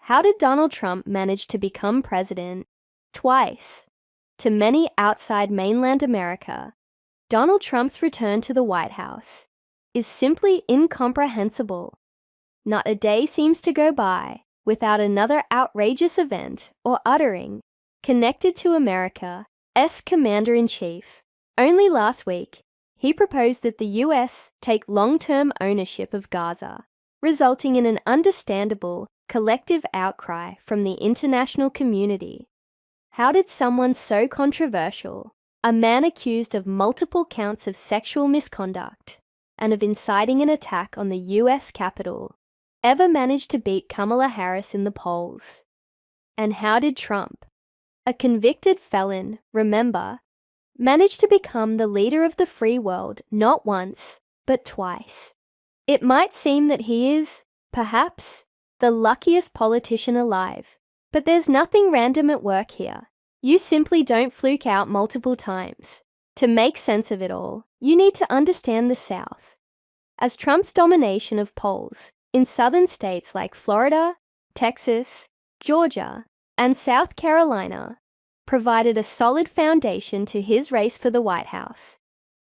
How did Donald Trump manage to become president twice? To many outside mainland America, Donald Trump's return to the White House is simply incomprehensible. Not a day seems to go by without another outrageous event or uttering connected to America's commander-in-chief. Only last week, he proposed that the U.S. take long-term ownership of Gaza, resulting in an understandable collective outcry from the international community. How did someone so controversial, a man accused of multiple counts of sexual misconduct and of inciting an attack on the U.S. Capitol, ever manage to beat Kamala Harris in the polls? And how did Trump, a convicted felon, remember, manage to become the leader of the free world not once, but twice? It might seem that he is, perhaps, the luckiest politician alive, but there's nothing random at work here. You simply don't fluke out multiple times. To make sense of it all, you need to understand the South. As Trump's domination of polls in southern states like Florida, Texas, Georgia, and South Carolina provided a solid foundation to his race for the White House,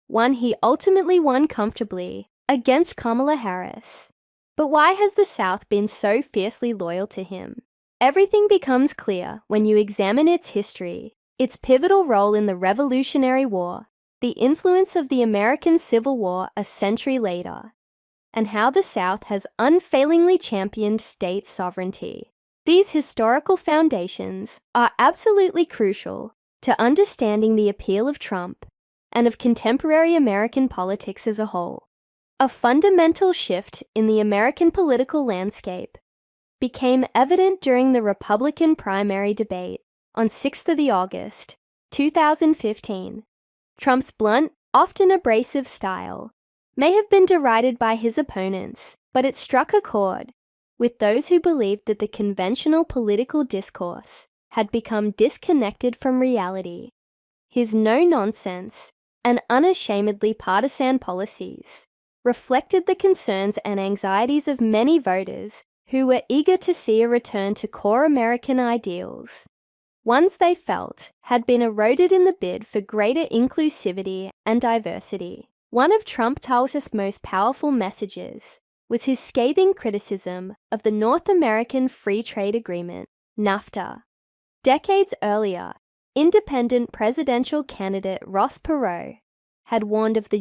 one he ultimately won comfortably against Kamala Harris. But why has the South been so fiercely loyal to him? Everything becomes clear when you examine its history, its pivotal role in the Revolutionary War, the influence of the American Civil War a century later, and how the South has unfailingly championed state sovereignty. These historical foundations are absolutely crucial to understanding the appeal of Trump and of contemporary American politics as a whole. A fundamental shift in the American political landscape became evident during the Republican primary debate on 6th of August, 2015. Trump's blunt, often abrasive style may have been derided by his opponents, but it struck a chord with those who believed that the conventional political discourse had become disconnected from reality. His no-nonsense and unashamedly partisan policies reflected the concerns and anxieties of many voters who were eager to see a return to core American ideals, ones they felt had been eroded in the bid for greater inclusivity and diversity. One of Trump's most powerful messages was his scathing criticism of the North American Free Trade Agreement, NAFTA. Decades earlier, independent presidential candidate Ross Perot had warned of the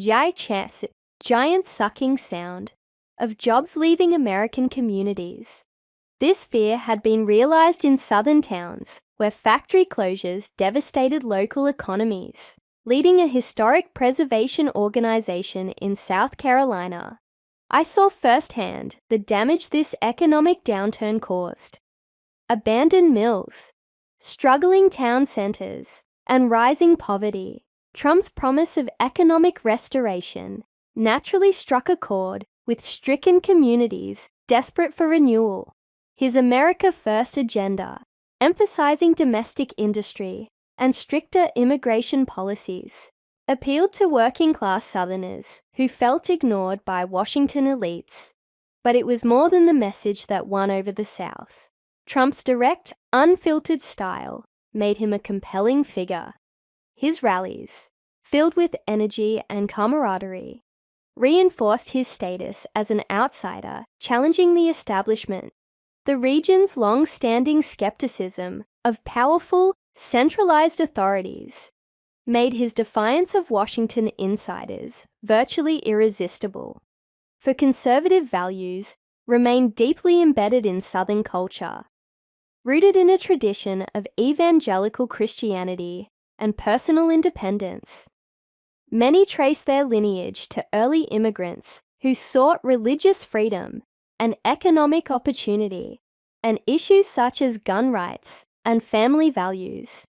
giant-sucking sound of jobs leaving American communities. This fear had been realized in southern towns where factory closures devastated local economies, leading a historic preservation organization in South Carolina. I saw firsthand the damage this economic downturn caused. Abandoned mills, struggling town centers, and rising poverty. Trump's promise of economic restoration naturally struck a chord with stricken communities desperate for renewal. His America First agenda, emphasizing domestic industry and stricter immigration policies, appealed to working-class Southerners who felt ignored by Washington elites. But it was more than the message that won over the South. Trump's direct, unfiltered style made him a compelling figure. His rallies, filled with energy and camaraderie, reinforced his status as an outsider challenging the establishment. The region's long-standing skepticism of powerful, centralized authorities made his defiance of Washington insiders virtually irresistible. For conservative values remained deeply embedded in Southern culture, rooted in a tradition of evangelical Christianity and personal independence. Many trace their lineage to early immigrants who sought religious freedom and economic opportunity, and issues such as gun rights and family values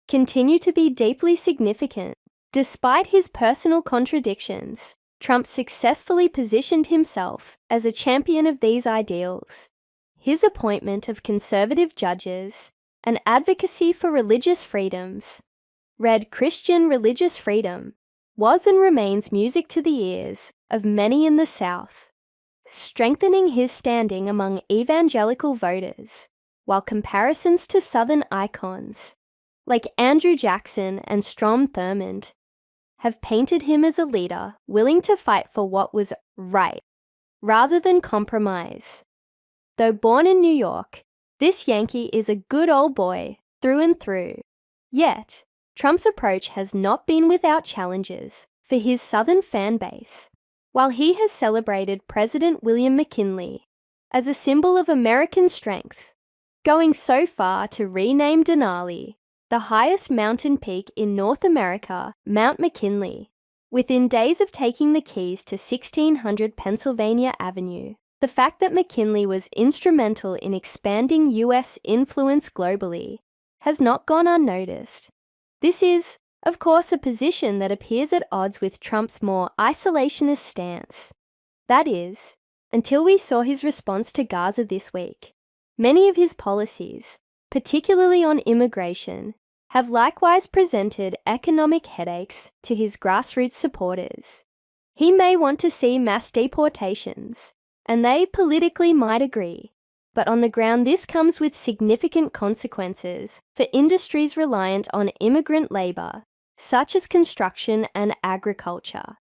continue to be deeply significant. Despite his personal contradictions, Trump successfully positioned himself as a champion of these ideals. His appointment of conservative judges and advocacy for religious freedoms, read Christian religious freedom, was and remains music to the ears of many in the South, strengthening his standing among evangelical voters. while comparisons to Southern icons, like Andrew Jackson and Strom Thurmond, have painted him as a leader willing to fight for what was right, rather than compromise. Though born in New York, this Yankee is a good old boy through and through. Yet, Trump's approach has not been without challenges for his Southern fan base. While he has celebrated President William McKinley as a symbol of American strength, going so far to rename Denali, the highest mountain peak in North America, Mount McKinley, within days of taking the keys to 1600 Pennsylvania Avenue. The fact that McKinley was instrumental in expanding U.S. influence globally has not gone unnoticed. This is, of course, a position that appears at odds with Trump's more isolationist stance. That is, until we saw his response to Gaza this week. Many of his policies, particularly on immigration, have likewise presented economic headaches to his grassroots supporters. He may want to see mass deportations, and they politically might agree, but on the ground this comes with significant consequences for industries reliant on immigrant labor, such as construction and agriculture,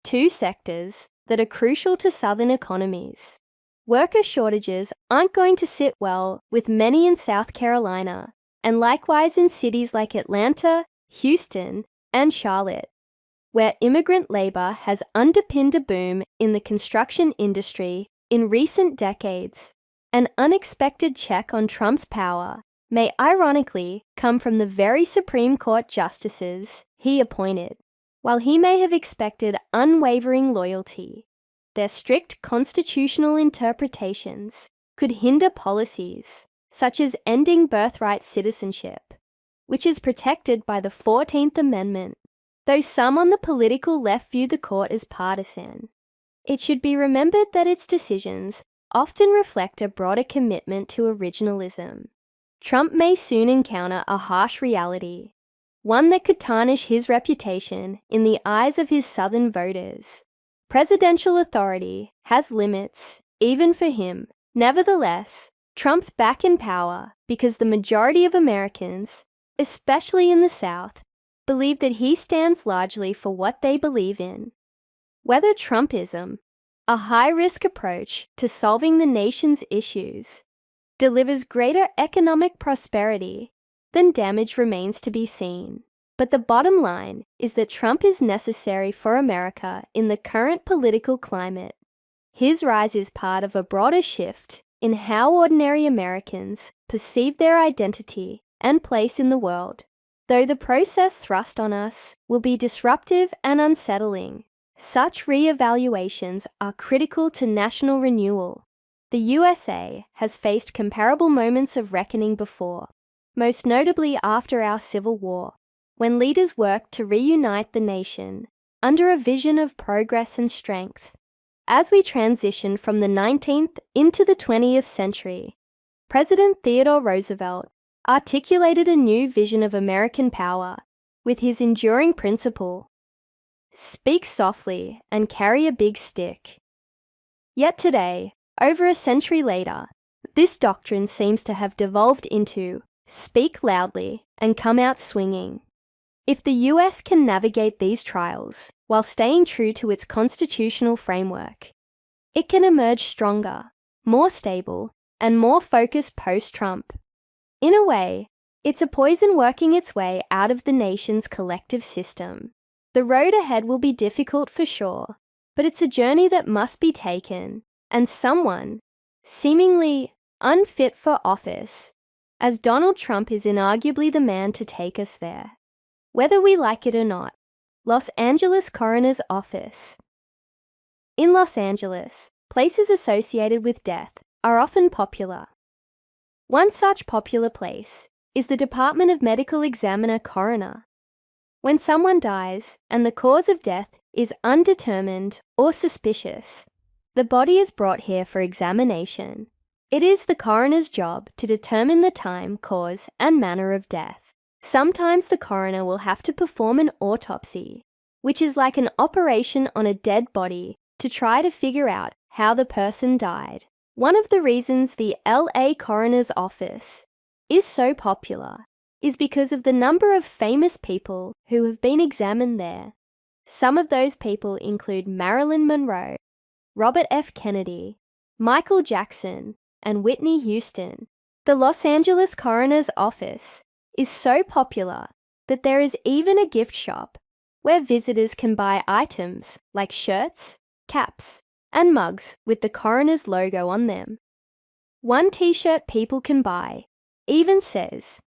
two sectors that are crucial to Southern economies. Worker shortages aren't going to sit well with many in South Carolina, and likewise in cities like Atlanta, Houston, and Charlotte, where immigrant labor has underpinned a boom in the construction industry in recent decades. An unexpected check on Trump's power may ironically come from the very Supreme Court justices he appointed. While he may have expected unwavering loyalty, their strict constitutional interpretations could hinder policies such as ending birthright citizenship, which is protected by the 14th Amendment. Though some on the political left view the court as partisan, it should be remembered that its decisions often reflect a broader commitment to originalism. Trump may soon encounter a harsh reality, one that could tarnish his reputation in the eyes of his Southern voters. Presidential authority has limits, even for him. Nevertheless, Trump's back in power because the majority of Americans, especially in the South, believe that he stands largely for what they believe in. Whether Trumpism, a high-risk approach to solving the nation's issues, delivers greater economic prosperity than damage remains to be seen. But the bottom line is that Trump is necessary for America in the current political climate. His rise is part of a broader shift in how ordinary Americans perceive their identity and place in the world. Though the process thrust on us will be disruptive and unsettling, such re-evaluations are critical to national renewal. The USA has faced comparable moments of reckoning before, most notably after our Civil War, when leaders worked to reunite the nation under a vision of progress and strength. As we transition from the 19th into the 20th century, President Theodore Roosevelt articulated a new vision of American power with his enduring principle: speak softly and carry a big stick. Yet today, over a century later, this doctrine seems to have devolved into speak loudly and come out swinging. If the US can navigate these trials while staying true to its constitutional framework, it can emerge stronger, more stable, and more focused post-Trump. In a way, it's a poison working its way out of the nation's collective system. The road ahead will be difficult for sure, but it's a journey that must be taken, and someone, seemingly unfit for office, as Donald Trump is inarguably the man to take us there. Whether we like it or not, Los Angeles Coroner's Office. In Los Angeles, places associated with death are often popular. One such popular place is the Department of Medical Examiner Coroner. When someone dies and the cause of death is undetermined or suspicious, the body is brought here for examination. It is the coroner's job to determine the time, cause, and manner of death. Sometimes the coroner will have to perform an autopsy, which is like an operation on a dead body to try to figure out how the person died. One of the reasons the LA Coroner's Office is so popular is because of the number of famous people who have been examined there. Some of those people include Marilyn Monroe, Robert F. Kennedy, Michael Jackson, and Whitney Houston. The Los Angeles Coroner's Office is so popular that there is even a gift shop where visitors can buy items like shirts, caps, and mugs with the coroner's logo on them. One t-shirt people can buy even says,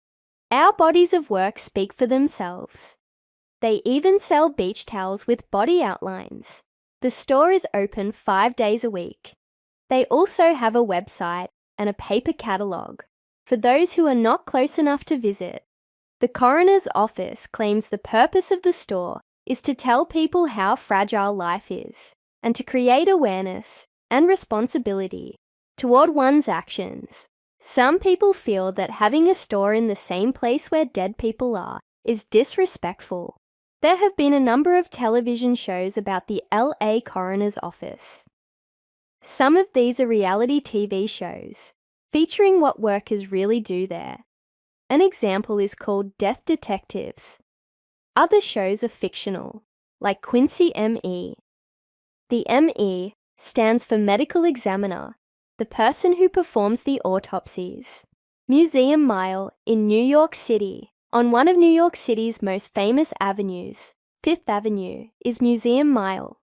"Our bodies of work speak for themselves." They even sell beach towels with body outlines. The store is open 5 days a week. They also have a website and a paper catalogue for those who are not close enough to visit. The coroner's office claims the purpose of the store is to tell people how fragile life is and to create awareness and responsibility toward one's actions. Some people feel that having a store in the same place where dead people are is disrespectful. There have been a number of television shows about the LA Coroner's Office. Some of these are reality TV shows featuring what workers really do there. An example is called Death Detectives. Other shows are fictional, like Quincy M.E. The M.E. stands for Medical Examiner, the person who performs the autopsies. Museum Mile in New York City, on one of New York City's most famous avenues, Fifth Avenue, is Museum Mile.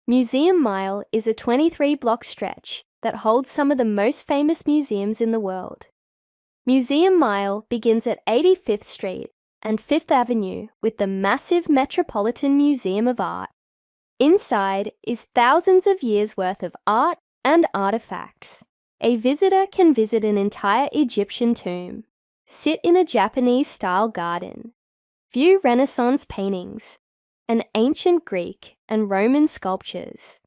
Museum Mile is a 23-block stretch that holds some of the most famous museums in the world. Museum Mile begins at 85th Street and 5th Avenue with the massive Metropolitan Museum of Art. Inside is thousands of years' worth of art and artifacts. A visitor can visit an entire Egyptian tomb, sit in a Japanese-style garden, view Renaissance paintings, and ancient Greek and Roman sculptures.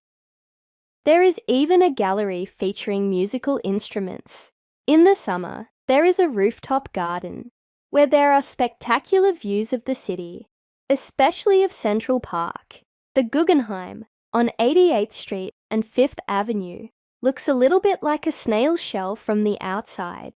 There is even a gallery featuring musical instruments. In the summer, there is a rooftop garden where there are spectacular views of the city, especially of Central Park. The Guggenheim on 88th Street and 5th Avenue looks a little bit like a snail's shell from the outside.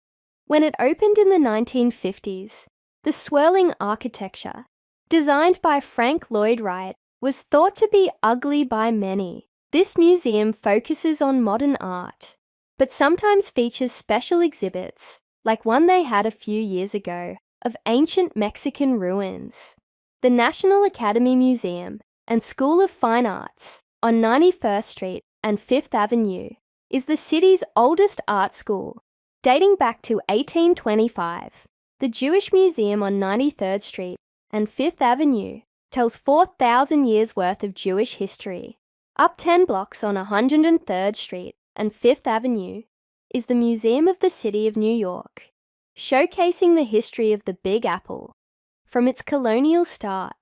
When it opened in the 1950s, the swirling architecture, designed by Frank Lloyd Wright, was thought to be ugly by many. This museum focuses on modern art, but sometimes features special exhibits, like one they had a few years ago, of ancient Mexican ruins. The National Academy Museum and School of Fine Arts on 91st Street and 5th Avenue is the city's oldest art school, dating back to 1825. The Jewish Museum on 93rd Street and 5th Avenue tells 4,000 years' worth of Jewish history. Up 10 blocks on 103rd Street and 5th Avenue is the Museum of the City of New York, showcasing the history of the Big Apple from its colonial start.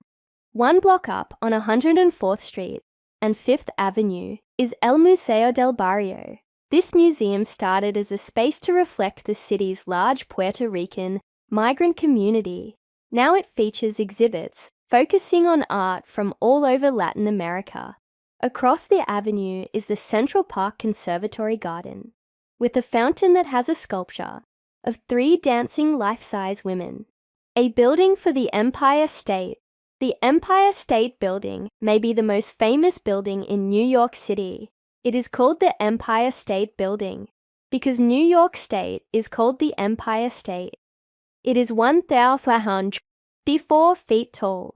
1 block up on 104th Street and 5th Avenue is El Museo del Barrio. This museum started as a space to reflect the city's large Puerto Rican migrant community. Now it features exhibits focusing on art from all over Latin America. Across the avenue is the Central Park Conservatory Garden, with a fountain that has a sculpture of 3 dancing life-size women. A building for the Empire State. The Empire State Building may be the most famous building in New York City. It is called the Empire State Building because New York State is called the Empire State. It is 1,154 feet tall.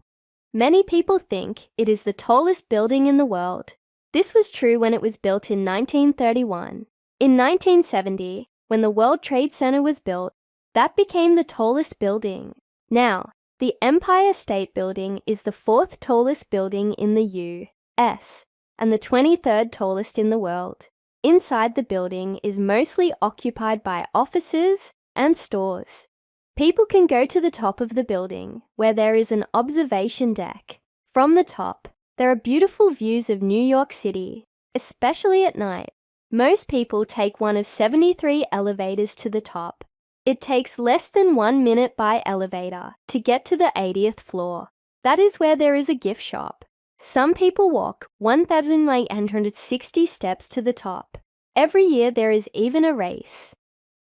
Many people think it is the tallest building in the world. This was true when it was built in 1931. In 1970, when the World Trade Center was built, that became the tallest building. Now, the Empire State Building is the 4th tallest building in the U.S. and the 23rd tallest in the world. Inside the building is mostly occupied by offices and stores. People can go to the top of the building, where there is an observation deck. From the top, there are beautiful views of New York City, especially at night. Most people take one of 73 elevators to the top. It takes less than 1 minute by elevator to get to the 80th floor. That is where there is a gift shop. Some people walk 1,860 steps to the top. Every year there is even a race,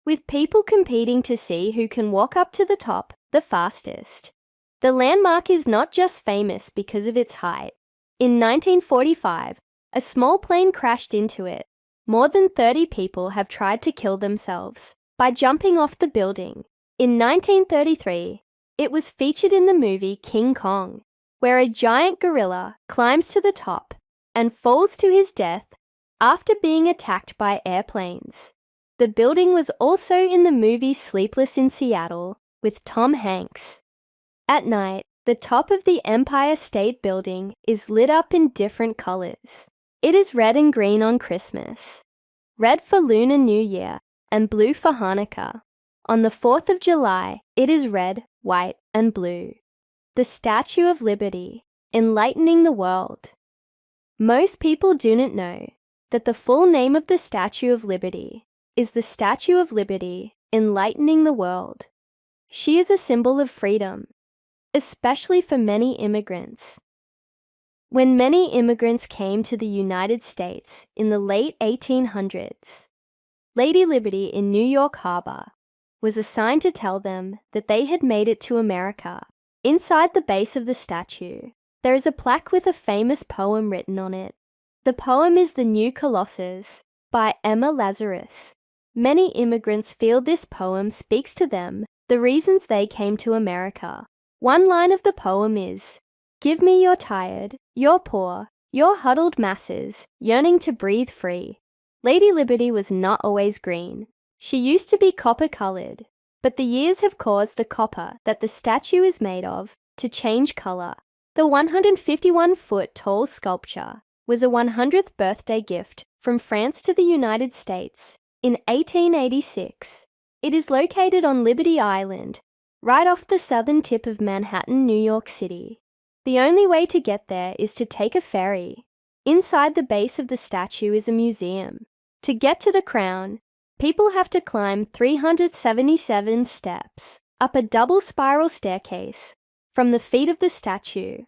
with people competing to see who can walk up to the top the fastest. The landmark is not just famous because of its height. In 1945, a small plane crashed into it. More than 30 people have tried to kill themselves by jumping off the building. In 1933, it was featured in the movie King Kong, where a giant gorilla climbs to the top and falls to his death after being attacked by airplanes. The building was also in the movie Sleepless in Seattle with Tom Hanks. At night, the top of the Empire State Building is lit up in different colors. It is red and green on Christmas, red for Lunar New Year, and blue for Hanukkah. On the 4th of July, it is red, white, and blue. The Statue of Liberty, enlightening the world. Most people do not know that the full name of the Statue of Liberty is the Statue of Liberty, enlightening the world. She is a symbol of freedom, especially for many immigrants. When many immigrants came to the United States in the late 1800s, Lady Liberty in New York Harbor was assigned to tell them that they had made it to America. Inside the base of the statue, there is a plaque with a famous poem written on it. The poem is The New Colossus by Emma Lazarus. Many immigrants feel this poem speaks to them, the reasons they came to America. One line of the poem is, "Give me your tired, your poor, your huddled masses, yearning to breathe free." Lady Liberty was not always green. She used to be copper-colored, but the years have caused the copper that the statue is made of to change color. The 151-foot-tall sculpture was a 100th birthday gift from France to the United States in 1886. It is located on Liberty Island, right off the southern tip of Manhattan, New York City. The only way to get there is to take a ferry. Inside the base of the statue is a museum. To get to the crown, people have to climb 377 steps up a double spiral staircase from the feet of the statue.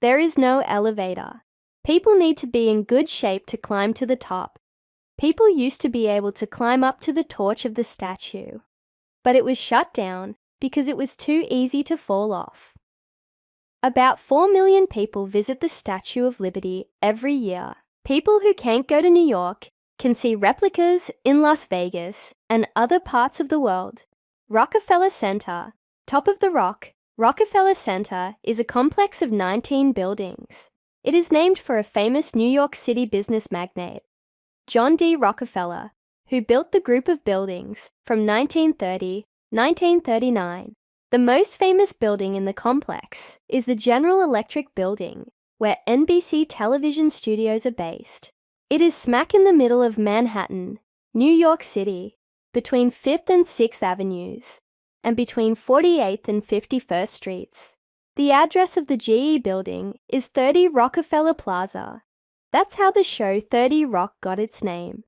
There is no elevator. People need to be in good shape to climb to the top. People used to be able to climb up to the torch of the statue, but it was shut down because it was too easy to fall off. About 4 million people visit the Statue of Liberty every year. People who can't go to New York can see replicas in Las Vegas and other parts of the world. Rockefeller Center, top of the rock. Rockefeller Center is a complex of 19 buildings. It is named for a famous New York City business magnate, John D. Rockefeller, who built the group of buildings from 1930 to 1939. The most famous building in the complex is the General Electric Building, where NBC television studios are based. It is smack in the middle of Manhattan, New York City, between 5th and 6th Avenues, and between 48th and 51st Streets. The address of the GE building is 30 Rockefeller Plaza. That's how the show 30 Rock got its name.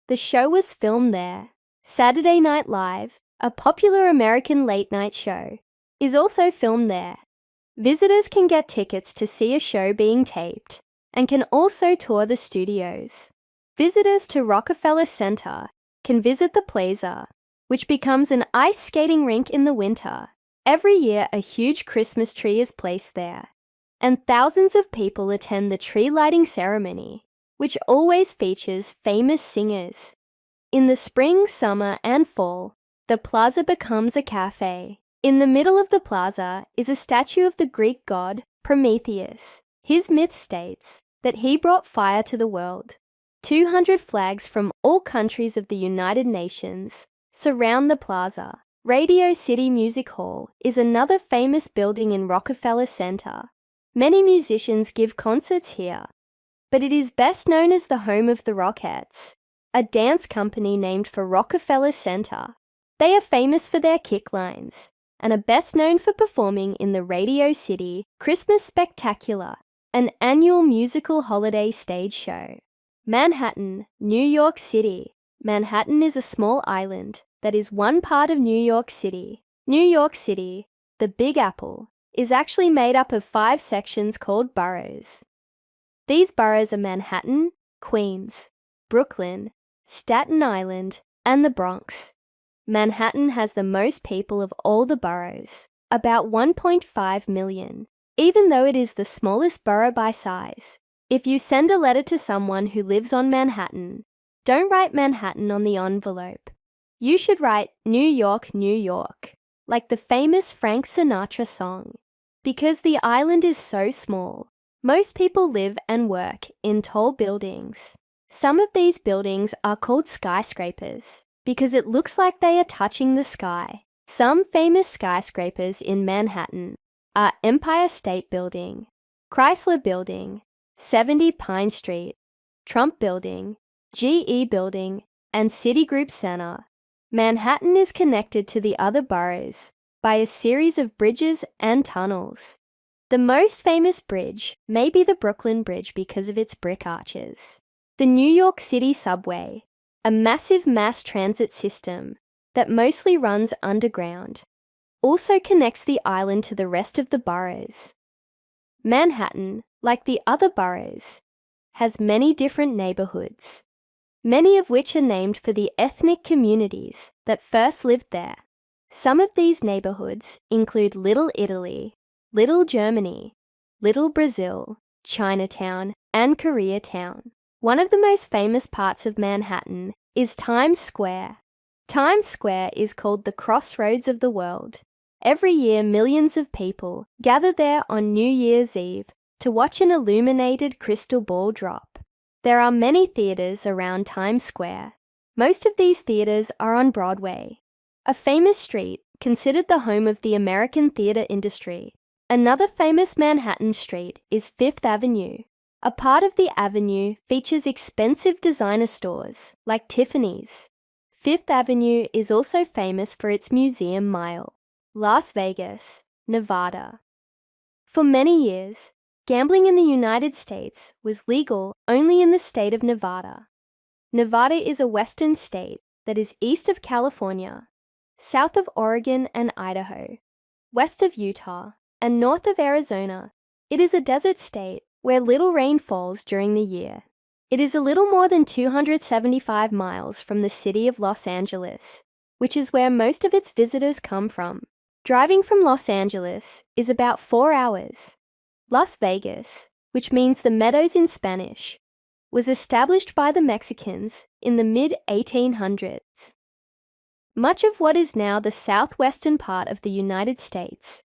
The show was filmed there. Saturday Night Live, a popular American late-night show, is also filmed there. Visitors can get tickets to see a show being taped and can also tour the studios. Visitors to Rockefeller Center can visit the plaza, which becomes an ice skating rink in the winter. Every year, a huge Christmas tree is placed there, and thousands of people attend the tree lighting ceremony, which always features famous singers. In the spring, summer, and fall, the plaza becomes a cafe. In the middle of the plaza is a statue of the Greek god Prometheus. His myth states that he brought fire to the world. 200 flags from all countries of the United Nations surround the plaza. Radio City Music Hall is another famous building in Rockefeller Center. Many musicians give concerts here, but it is best known as the home of the Rockettes, a dance company named for Rockefeller Center. They are famous for their kick lines and are best known for performing in the Radio City Christmas Spectacular, an annual musical holiday stage show. Manhattan, New York City. Manhattan is a small island that is one part of New York City. New York City, the Big Apple, is actually made up of 5 sections called boroughs. These boroughs are Manhattan, Queens, Brooklyn, Staten Island, and the Bronx. Manhattan has the most people of all the boroughs, about 1.5 million, even though it is the smallest borough by size. If you send a letter to someone who lives on Manhattan, don't write Manhattan on the envelope. You should write New York, New York, like the famous Frank Sinatra song. Because the island is so small, most people live and work in tall buildings. Some of these buildings are called skyscrapers because it looks like they are touching the sky. Some famous skyscrapers in Manhattan are Empire State Building, Chrysler Building, 70 Pine Street, Trump Building, GE Building, and Citigroup Center. Manhattan is connected to the other boroughs by a series of bridges and tunnels. The most famous bridge may be the Brooklyn Bridge because of its brick arches. The New York City subway, a massive mass transit system that mostly runs underground, also connects the island to the rest of the boroughs. Manhattan, like the other boroughs, has many different neighborhoods, many of which are named for the ethnic communities that first lived there. Some of these neighborhoods include Little Italy, Little Germany, Little Brazil, Chinatown, and Koreatown. One of the most famous parts of Manhattan is Times Square. Times Square is called the crossroads of the world. Every year, millions of people gather there on New Year's Eve to watch an illuminated crystal ball drop. There are many theaters around Times Square. Most of these theaters are on Broadway, a famous street considered the home of the American theater industry. Another famous Manhattan street is Fifth Avenue. A part of the avenue features expensive designer stores like Tiffany's. Fifth Avenue is also famous for its Museum Mile. Las Vegas, Nevada. For many years, gambling in the United States was legal only in the state of Nevada. Nevada is a western state that is east of California, south of Oregon and Idaho, west of Utah, and north of Arizona. It is a desert state where little rain falls during the year. It is a little more than 275 miles from the city of Los Angeles, which is where most of its visitors come from. Driving from Los Angeles is about 4 hours. Las Vegas, which means the meadows in Spanish, was established by the Mexicans in the mid-1800s. Much of what is now the southwestern part of the United States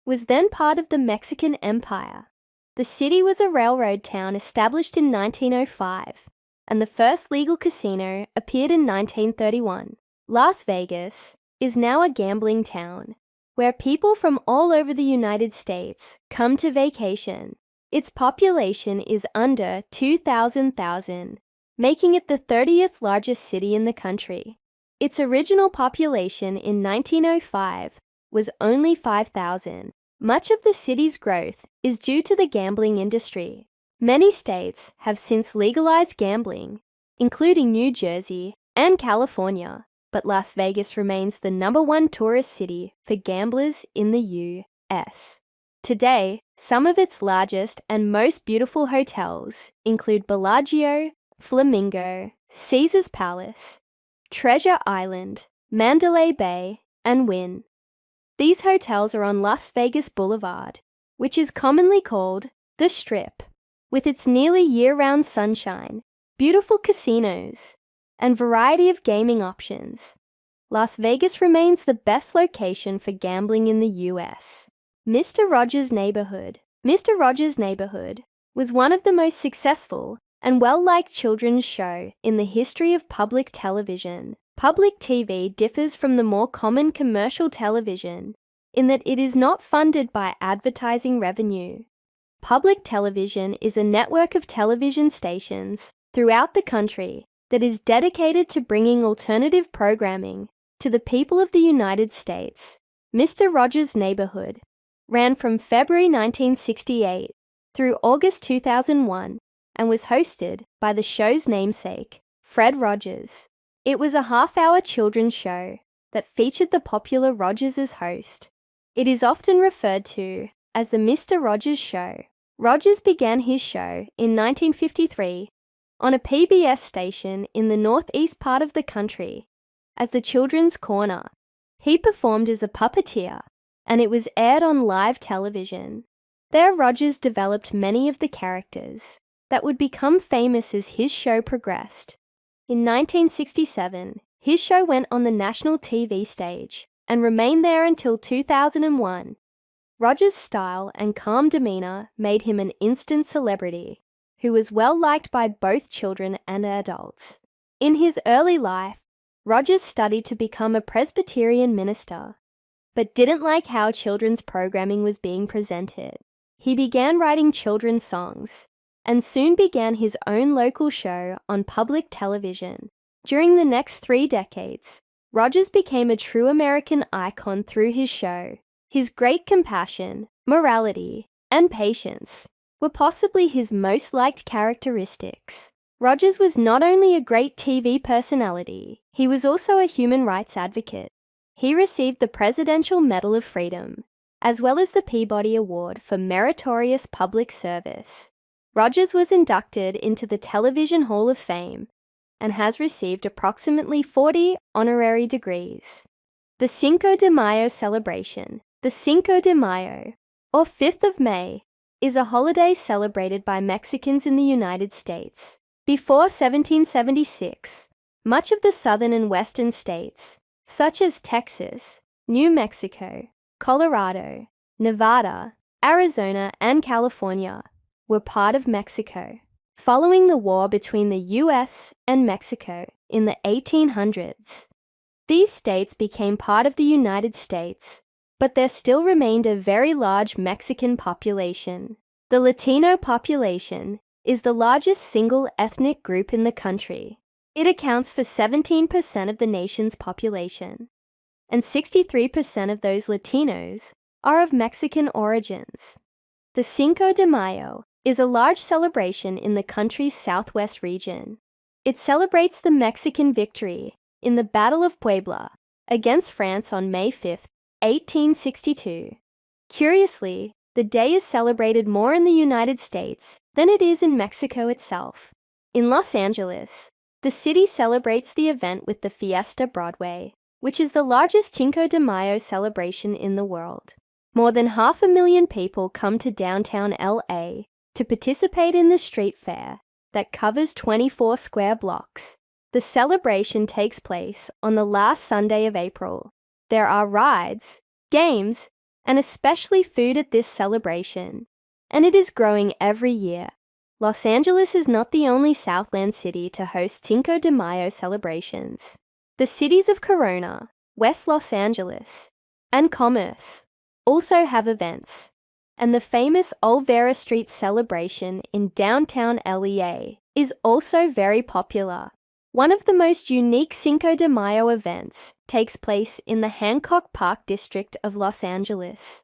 was then part of the Mexican Empire. The city was a railroad town established in 1905, and the first legal casino appeared in 1931. Las Vegas is now a gambling town, where people from all over the United States come to vacation. Its population is under 2,000, making it the 30th largest city in the country. Its original population in 1905 was only 5,000. Much of the city's growth is due to the gambling industry. Many states have since legalized gambling, including New Jersey and California, but Las Vegas remains the #1 tourist city for gamblers in the U.S. Today, some of its largest and most beautiful hotels include Bellagio, Flamingo, Caesar's Palace, Treasure Island, Mandalay Bay, and Wynn. These hotels are on Las Vegas Boulevard, which is commonly called the Strip, with its nearly year-round sunshine, beautiful casinos, and variety of gaming options. Las Vegas remains the best location for gambling in the U.S. Mr. Rogers' Neighborhood. Mr. Rogers' Neighborhood was one of the most successful and well-liked children's show in the history of public television. Public TV differs from the more common commercial television in that it is not funded by advertising revenue. Public television is a network of television stations throughout the country that is dedicated to bringing alternative programming to the people of the United States. Mr. Rogers' Neighborhood ran from February 1968 through August 2001 and was hosted by the show's namesake, Fred Rogers. It was a half-hour children's show that featured the popular Rogers as host. It is often referred to as the Mr. Rogers Show. Rogers began his show in 1953 on a PBS station in the northeast part of the country as the Children's Corner. He performed as a puppeteer, and it was aired on live television. There, Rogers developed many of the characters that would become famous as his show progressed. In 1967, his show went on the national TV stage and remained there until 2001. Rogers' style and calm demeanor made him an instant celebrity who was well liked by both children and adults. In his early life, Rogers studied to become a Presbyterian minister, but didn't like how children's programming was being presented. He began writing children's songs and soon began his own local show on public television. During the next 3 decades, Rogers became a true American icon through his show. His great compassion, morality, and patience were possibly his most liked characteristics. Rogers was not only a great TV personality, he was also a human rights advocate. He received the Presidential Medal of Freedom, as well as the Peabody Award for Meritorious Public Service. Rogers was inducted into the Television Hall of Fame and has received approximately 40 honorary degrees. The Cinco de Mayo celebration. The Cinco de Mayo, or 5th of May, is a holiday celebrated by Mexicans in the United States. Before 1776, much of the southern and western states, such as Texas, New Mexico, Colorado, Nevada, Arizona, and California, were part of Mexico. Following the war between the US and Mexico in the 1800s, these states became part of the United States, but there still remained a very large Mexican population. The Latino population is the largest single ethnic group in the country. It accounts for 17% of the nation's population, and 63% of those Latinos are of Mexican origins. The Cinco de Mayo is a large celebration in the country's southwest region. It celebrates the Mexican victory in the Battle of Puebla against France on May 5, 1862. Curiously, the day is celebrated more in the United States than it is in Mexico itself. In Los Angeles, the city celebrates the event with the Fiesta Broadway, which is the largest Cinco de Mayo celebration in the world. More than 500,000 people come to downtown LA to participate in the street fair that covers 24 square blocks. The celebration takes place on the last Sunday of April. There are rides, games, and especially food at this celebration, and it is growing every year. Los Angeles is not the only Southland city to host Cinco de Mayo celebrations. The cities of Corona, West Los Angeles, and Commerce also have events, and the famous Olvera Street celebration in downtown LEA is also very popular. One of the most unique Cinco de Mayo events takes place in the Hancock Park district of Los Angeles.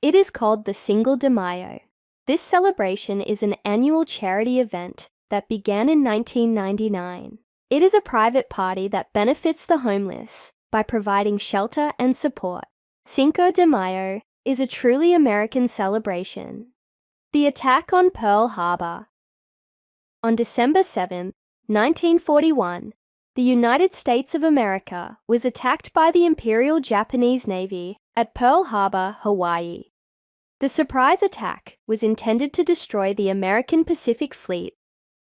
It is called the Cinco de Mayo. This celebration is an annual charity event that began in 1999. It is a private party that benefits the homeless by providing shelter and support. Cinco de Mayo is a truly American celebration. The attack on Pearl Harbor. On December 7, 1941, the United States of America was attacked by the Imperial Japanese Navy at Pearl Harbor, Hawaii. The surprise attack was intended to destroy the American Pacific Fleet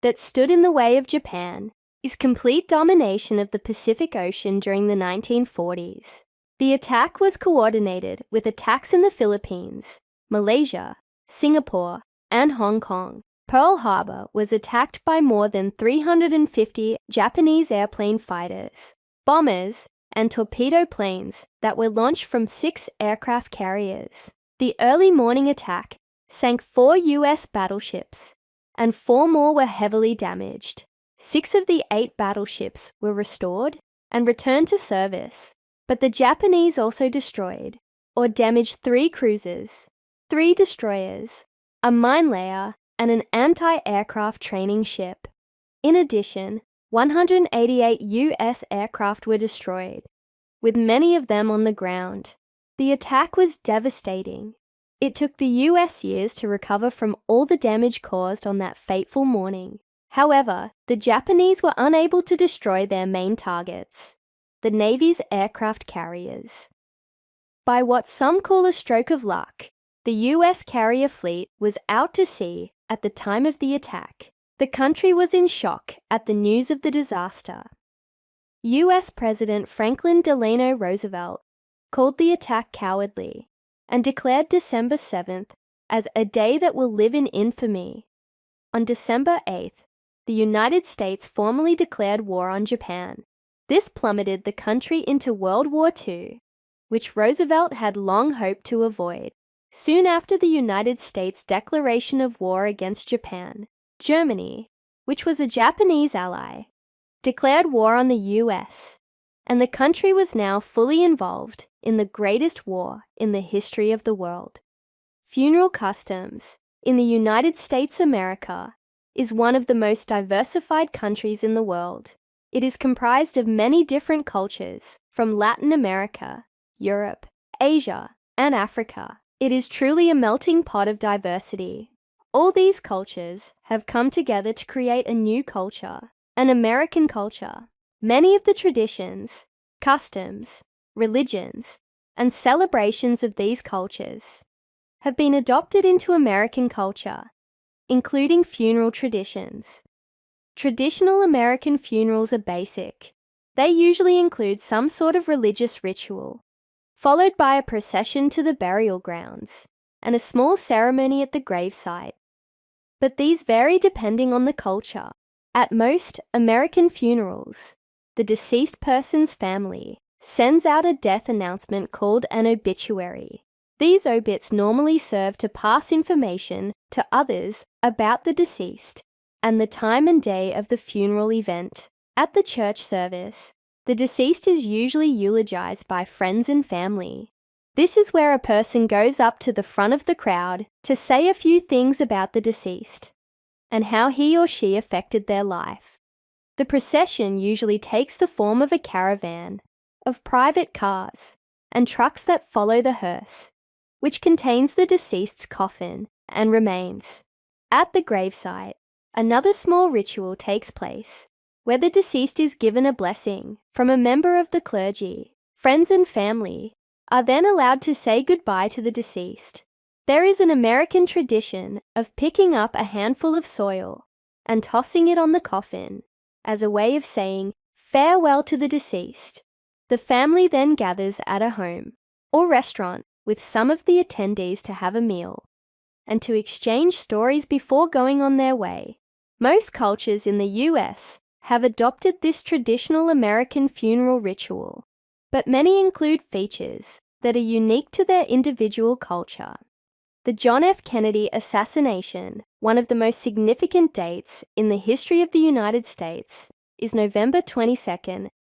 that stood in the way of Japan's complete domination of the Pacific Ocean during the 1940s. The attack was coordinated with attacks in the Philippines, Malaysia, Singapore, and Hong Kong. Pearl Harbor was attacked by more than 350 Japanese airplane fighters, bombers, and torpedo planes that were launched from 6 aircraft carriers. The early morning attack sank 4 U.S. battleships, and 4 more were heavily damaged. 6 of the 8 battleships were restored and returned to service, but the Japanese also destroyed or damaged 3 cruisers, 3 destroyers, a mine layer, and an anti-aircraft training ship. In addition, 188 U.S. aircraft were destroyed, with many of them on the ground. The attack was devastating. It took the U.S. years to recover from all the damage caused on that fateful morning. However, the Japanese were unable to destroy their main targets, the Navy's aircraft carriers. By what some call a stroke of luck, the US carrier fleet was out to sea at the time of the attack. The country was in shock at the news of the disaster. US President Franklin Delano Roosevelt called the attack cowardly and declared December 7th as a day that will live in infamy. On December 8th, the United States formally declared war on Japan. This plummeted the country into World War II, which Roosevelt had long hoped to avoid. Soon after the United States' declaration of war against Japan, Germany, which was a Japanese ally, declared war on the US, and the country was now fully involved in the greatest war in the history of the world. Funeral customs in the United States of America is one of the most diversified countries in the world. It is comprised of many different cultures from Latin America, Europe, Asia, and Africa. It is truly a melting pot of diversity. All these cultures have come together to create a new culture, an American culture. Many of the traditions, customs, religions, and celebrations of these cultures have been adopted into American culture, including funeral traditions. Traditional American funerals are basic. They usually include some sort of religious ritual, followed by a procession to the burial grounds and a small ceremony at the gravesite. But these vary depending on the culture. At most American funerals, the deceased person's family sends out a death announcement called an obituary. These obits normally serve to pass information to others about the deceased and the time and day of the funeral event. At the church service, the deceased is usually eulogized by friends and family. This is where a person goes up to the front of the crowd to say a few things about the deceased and how he or she affected their life. The procession usually takes the form of a caravan of private cars and trucks that follow the hearse, which contains the deceased's coffin and remains. At the gravesite, another small ritual takes place, where the deceased is given a blessing from a member of the clergy. Friends and family are then allowed to say goodbye to the deceased. There is an American tradition of picking up a handful of soil and tossing it on the coffin as a way of saying farewell to the deceased. The family then gathers at a home or restaurant with some of the attendees to have a meal and to exchange stories before going on their way. Most cultures in the US have adopted this traditional American funeral ritual, but many include features that are unique to their individual culture. The John F. Kennedy assassination, one of the most significant dates in the history of the United States, is November 22,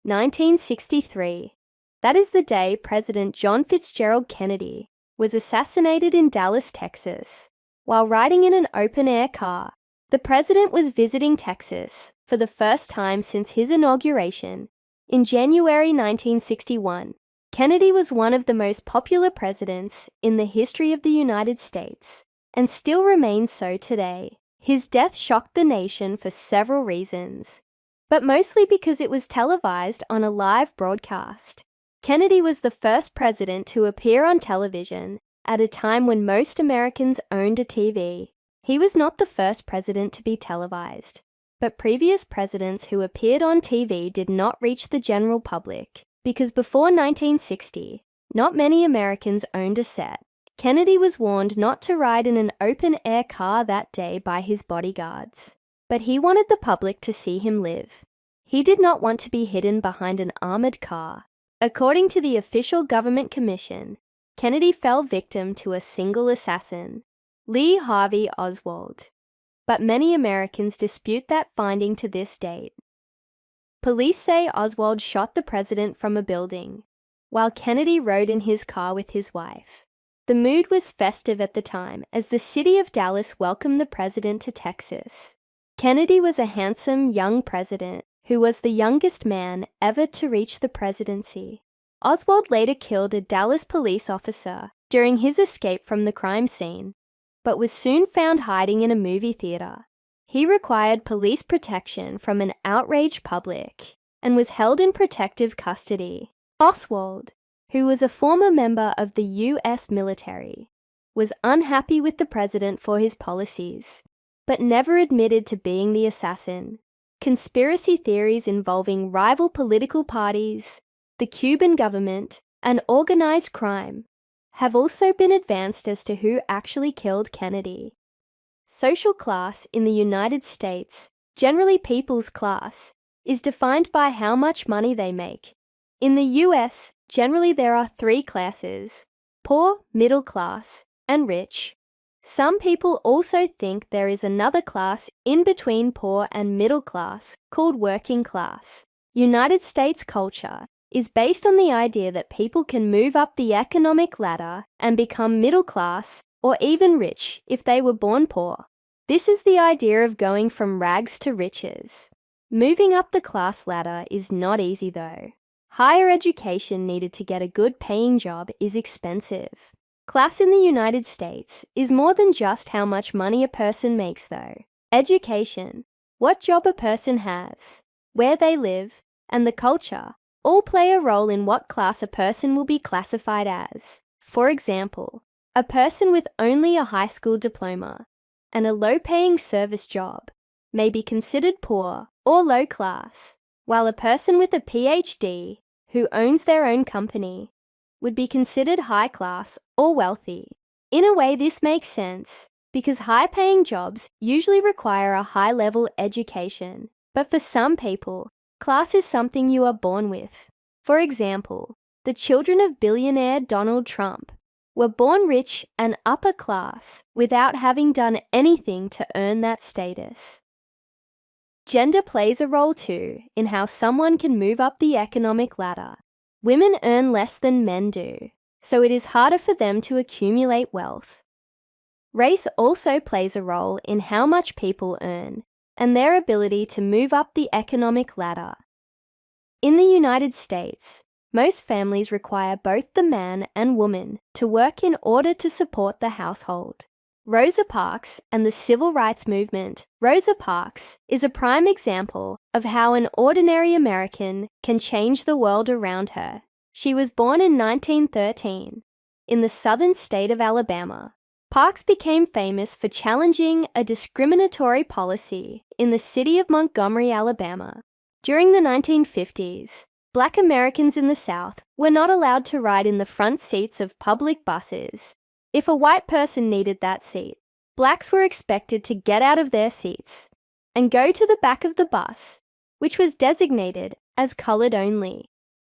1963. That is the day President John Fitzgerald Kennedy was assassinated in Dallas, Texas. While riding in an open-air car, the president was visiting Texas for the first time since his inauguration in January 1961. Kennedy was one of the most popular presidents in the history of the United States and still remains so today. His death shocked the nation for several reasons, but mostly because it was televised on a live broadcast. Kennedy was the first president to appear on television at a time when most Americans owned a TV. He was not the first president to be televised, but previous presidents who appeared on TV did not reach the general public because before 1960, not many Americans owned a set. Kennedy was warned not to ride in an open-air car that day by his bodyguards, but he wanted the public to see him live. He did not want to be hidden behind an armored car. According to the official government commission, Kennedy fell victim to a single assassin, Lee Harvey Oswald, but many Americans dispute that finding to this date. Police say Oswald shot the president from a building, while Kennedy rode in his car with his wife. The mood was festive at the time as the city of Dallas welcomed the president to Texas. Kennedy was a handsome young president who was the youngest man ever to reach the presidency. Oswald later killed a Dallas police officer during his escape from the crime scene, but was soon found hiding in a movie theater. He required police protection from an outraged public and was held in protective custody. Oswald, who was a former member of the US military, was unhappy with the president for his policies, but never admitted to being the assassin. Conspiracy theories involving rival political parties, the Cuban government, and organized crime have also been advanced as to who actually killed Kennedy. Social class in the United States, generally people's class, is defined by how much money they make. In the US, generally there are three classes: poor, middle class, and rich. Some people also think there is another class in between poor and middle class called working class. United States culture is based on the idea that people can move up the economic ladder and become middle class or even rich if they were born poor. This is the idea of going from rags to riches. Moving up the class ladder is not easy though. Higher education needed to get a good paying job is expensive. Class in the United States is more than just how much money a person makes though. Education, what job a person has, where they live, and the culture all play a role in what class a person will be classified as. For example, a person with only a high school diploma and a low-paying service job may be considered poor or low class, while a person with a PhD who owns their own company would be considered high class or wealthy. In a way, this makes sense because high-paying jobs usually require a high-level education, but for some people, class is something you are born with. For example, the children of billionaire Donald Trump were born rich and upper class without having done anything to earn that status. Gender plays a role too in how someone can move up the economic ladder. Women earn less than men do, so it is harder for them to accumulate wealth. Race also plays a role in how much people earn and their ability to move up the economic ladder. In the United States, most families require both the man and woman to work in order to support the household. Rosa Parks and the civil rights movement. Rosa Parks is a prime example of how an ordinary American can change the world around her. She was born in 1913 in the southern state of Alabama. Parks became famous for challenging a discriminatory policy in the city of Montgomery, Alabama. During the 1950s, Black Americans in the South were not allowed to ride in the front seats of public buses. If a white person needed that seat, blacks were expected to get out of their seats and go to the back of the bus, which was designated as colored only.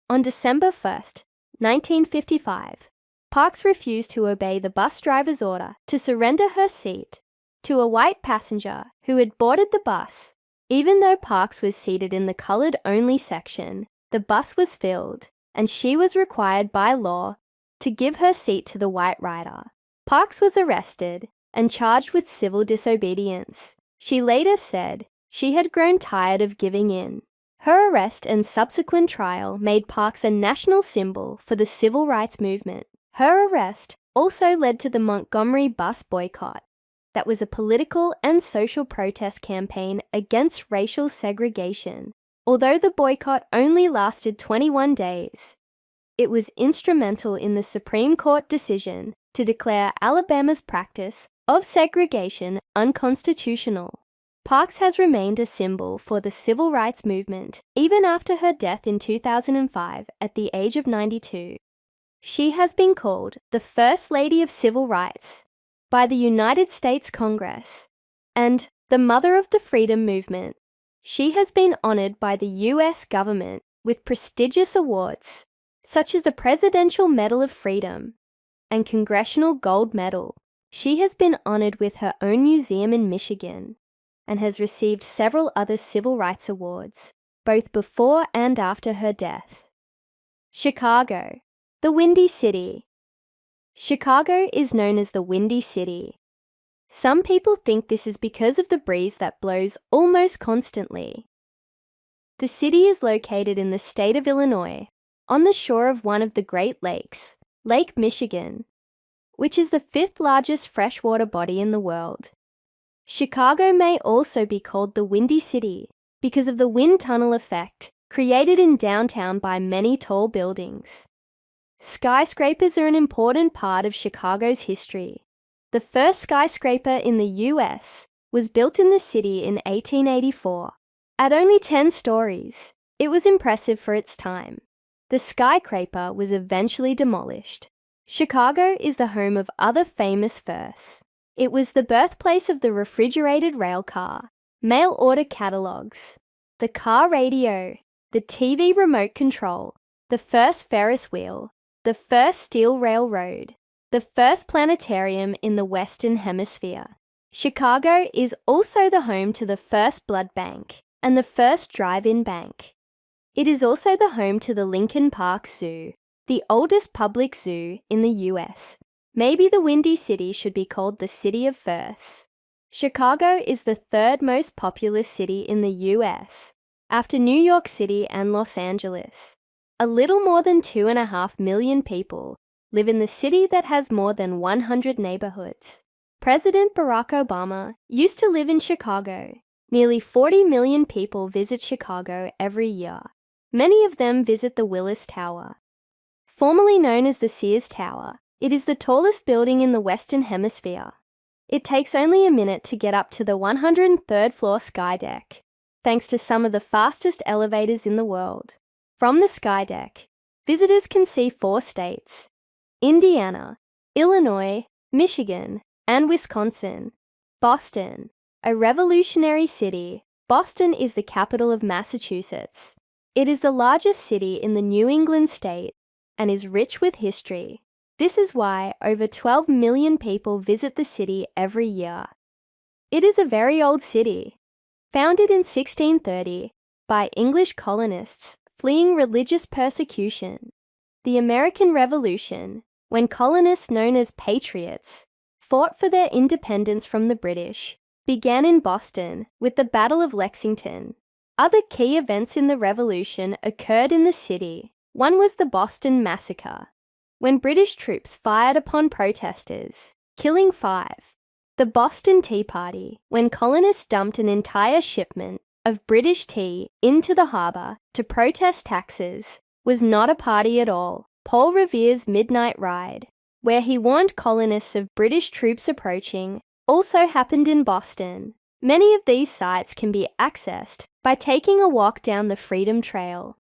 On December 1st, 1955, Parks refused to obey the bus driver's order to surrender her seat to a white passenger who had boarded the bus. Even though Parks was seated in the colored-only section, the bus was filled, and she was required by law to give her seat to the white rider. Parks was arrested and charged with civil disobedience. She later said she had grown tired of giving in. Her arrest and subsequent trial made Parks a national symbol for the civil rights movement. Her arrest also led to the Montgomery bus boycott. That was a political and social protest campaign against racial segregation. Although the boycott only lasted 21 days, it was instrumental in the Supreme Court decision to declare Alabama's practice of segregation unconstitutional. Parks has remained a symbol for the civil rights movement even after her death in 2005 at the age of 92. She has been called the First Lady of Civil Rights by the United States Congress and the Mother of the Freedom Movement. She has been honored by the US government with prestigious awards such as the Presidential Medal of Freedom and Congressional Gold Medal. She has been honored with her own museum in Michigan and has received several other civil rights awards, both before and after her death. Chicago, the Windy City. Chicago is known as the Windy City. Some people think this is because of the breeze that blows almost constantly. The city is located in the state of Illinois, on the shore of one of the Great Lakes, Lake Michigan, which is the fifth largest freshwater body in the world. Chicago may also be called the Windy City because of the wind tunnel effect created in downtown by many tall buildings. Skyscrapers are an important part of Chicago's history. The first skyscraper in the US was built in the city in 1884. At only 10 stories, it was impressive for its time. The skyscraper was eventually demolished. Chicago is the home of other famous firsts. It was the birthplace of the refrigerated rail car, mail order catalogs, the car radio, the TV remote control, the first Ferris wheel, the first steel railroad, the first planetarium in the Western Hemisphere. Chicago is also the home to the first blood bank and the first drive-in bank. It is also the home to the Lincoln Park Zoo, the oldest public zoo in the US. Maybe the Windy City should be called the City of Firsts. Chicago is the third most populous city in the US, after New York City and Los Angeles. A little more than 2.5 million people live in the city that has more than 100 neighborhoods. President Barack Obama used to live in Chicago. Nearly 40 million people visit Chicago every year. Many of them visit the Willis Tower. Formerly known as the Sears Tower, it is the tallest building in the Western Hemisphere. It takes only a minute to get up to the 103rd floor sky deck, thanks to some of the fastest elevators in the world. From the sky deck, visitors can see 4 states: Indiana, Illinois, Michigan, and Wisconsin. Boston, a revolutionary city. Boston is the capital of Massachusetts. It is the largest city in the New England state and is rich with history. This is why over 12 million people visit the city every year. It is a very old city. Founded in 1630 by English colonists fleeing religious persecution. The American Revolution, when colonists known as patriots fought for their independence from the British, began in Boston with the Battle of Lexington. Other key events in the Revolution occurred in the city. One was the Boston Massacre, when British troops fired upon protesters, killing 5. The Boston Tea Party, when colonists dumped an entire shipment of British tea into the harbour to protest taxes, was not a party at all. Paul Revere's Midnight Ride, where he warned colonists of British troops approaching, also happened in Boston. Many of these sites can be accessed by taking a walk down the Freedom Trail,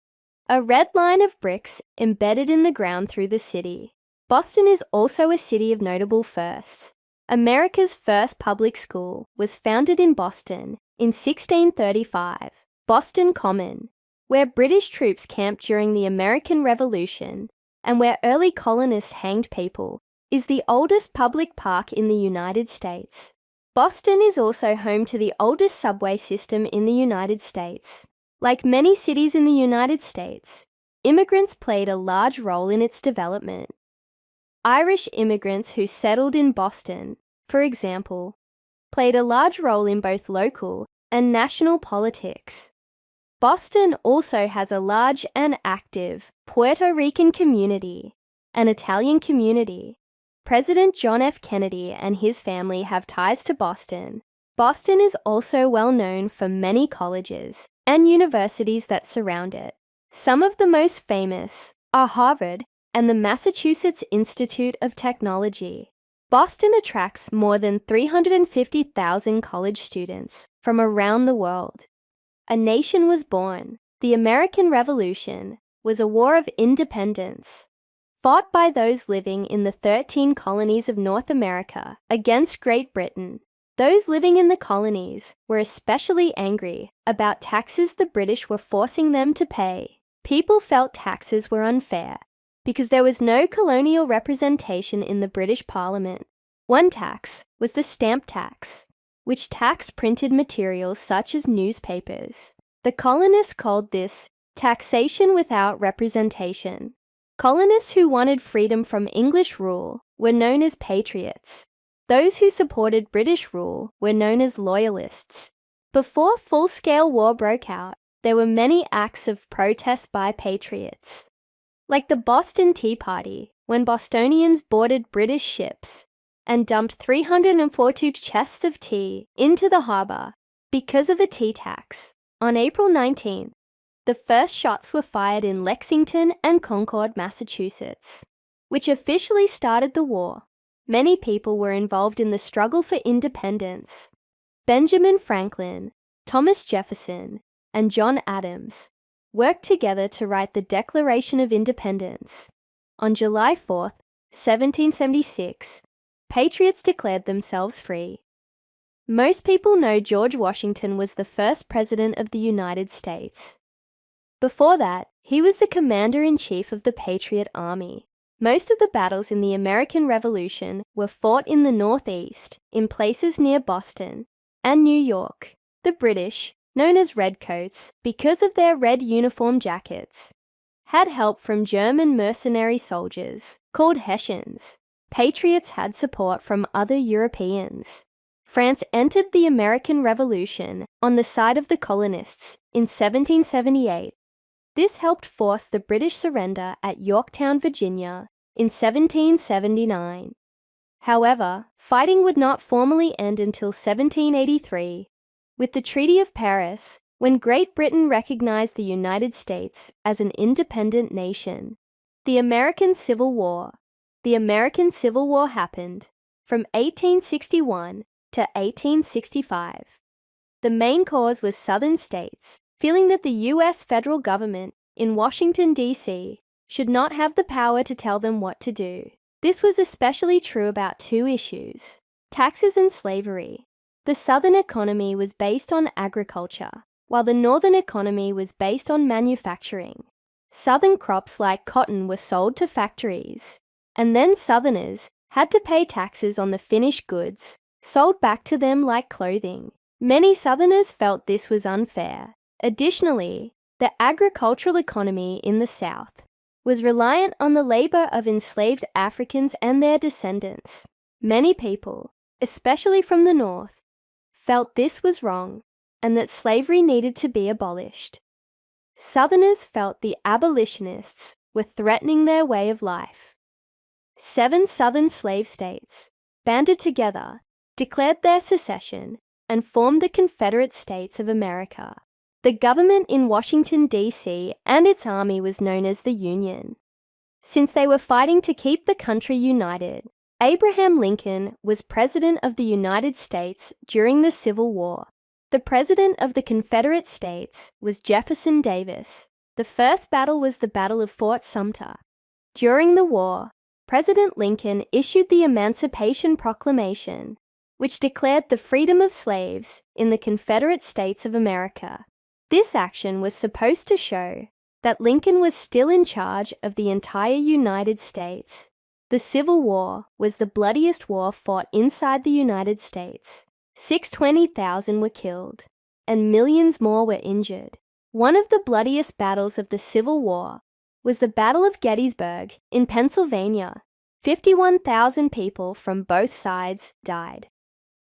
a red line of bricks embedded in the ground through the city. Boston is also a city of notable firsts. America's first public school was founded in Boston in 1635, Boston Common, where British troops camped during the American Revolution and where early colonists hanged people, is the oldest public park in the United States. Boston is also home to the oldest subway system in the United States. Like many cities in the United States, immigrants played a large role in its development. Irish immigrants who settled in Boston, for example, played a large role in both local and national politics. Boston also has a large and active Puerto Rican community, an Italian community. President John F. Kennedy and his family have ties to Boston. Boston is also well known for many colleges and universities that surround it. Some of the most famous are Harvard and the Massachusetts Institute of Technology. Boston attracts more than 350,000 college students from around the world. A nation was born. The American Revolution was a war of independence, fought by those living in the 13 colonies of North America against Great Britain. Those living in the colonies were especially angry about taxes the British were forcing them to pay. People felt taxes were unfair because there was no colonial representation in the British Parliament. One tax was the stamp tax, which taxed printed materials such as newspapers. The colonists called this taxation without representation. Colonists who wanted freedom from English rule were known as patriots. Those who supported British rule were known as loyalists. Before full-scale war broke out, there were many acts of protest by patriots, like the Boston Tea Party, when Bostonians boarded British ships and dumped 342 chests of tea into the harbor because of a tea tax. On April 19th, the first shots were fired in Lexington and Concord, Massachusetts, which officially started the war. Many people were involved in the struggle for independence. Benjamin Franklin, Thomas Jefferson, and John Adams worked together to write the Declaration of Independence. On July 4th, 1776, patriots declared themselves free. Most people know George Washington was the first president of the United States. Before that, he was the commander-in-chief of the Patriot Army. Most of the battles in the American Revolution were fought in the Northeast, in places near Boston and New York. The British, known as Redcoats because of their red uniform jackets, had help from German mercenary soldiers called Hessians. Patriots had support from other Europeans. France entered the American Revolution on the side of the colonists in 1778. This helped force the British surrender at Yorktown, Virginia in 1779. However, fighting would not formally end until 1783, with the Treaty of Paris, when Great Britain recognized the United States as an independent nation. The American Civil War. The American Civil War happened from 1861 to 1865. The main cause was Southern states feeling that the U.S. federal government in Washington, D.C. should not have the power to tell them what to do. This was especially true about two issues: taxes and slavery. The Southern economy was based on agriculture, while the Northern economy was based on manufacturing. Southern crops like cotton were sold to factories, and then Southerners had to pay taxes on the finished goods, sold back to them like clothing. Many Southerners felt this was unfair. Additionally, the agricultural economy in the South was reliant on the labor of enslaved Africans and their descendants. Many people, especially from the North, felt this was wrong and that slavery needed to be abolished. Southerners felt the abolitionists were threatening their way of life. 7 Southern slave states banded together, declared their secession, and formed the Confederate States of America. The government in Washington, D.C. and its army was known as the Union. Since they were fighting to keep the country united, Abraham Lincoln was President of the United States during the Civil War. The President of the Confederate States was Jefferson Davis. The first battle was the Battle of Fort Sumter. During the war, President Lincoln issued the Emancipation Proclamation, which declared the freedom of slaves in the Confederate States of America. This action was supposed to show that Lincoln was still in charge of the entire United States. The Civil War was the bloodiest war fought inside the United States. 620,000 were killed, and millions more were injured. One of the bloodiest battles of the Civil War was the Battle of Gettysburg in Pennsylvania. 51,000 people from both sides died,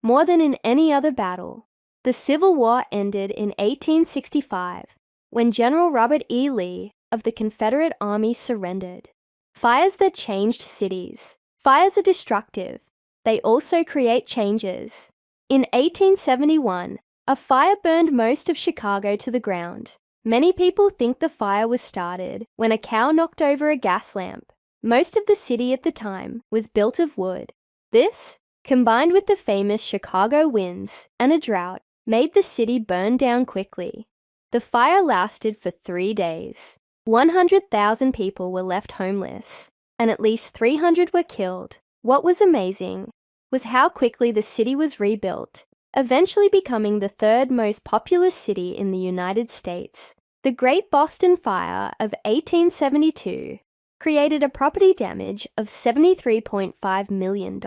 more than in any other battle. The Civil War ended in 1865, when General Robert E. Lee of the Confederate Army surrendered. Fires that changed cities. Fires are destructive. They also create changes. In 1871, a fire burned most of Chicago to the ground. Many people think the fire was started when a cow knocked over a gas lamp. Most of the city at the time was built of wood. This, combined with the famous Chicago winds and a drought, made the city burn down quickly. The fire lasted for 3 days. 100,000 people were left homeless, and at least 300 were killed. What was amazing was how quickly the city was rebuilt, eventually becoming the 3rd most populous city in the United States. The Great Boston Fire of 1872 created a property damage of $73.5 million,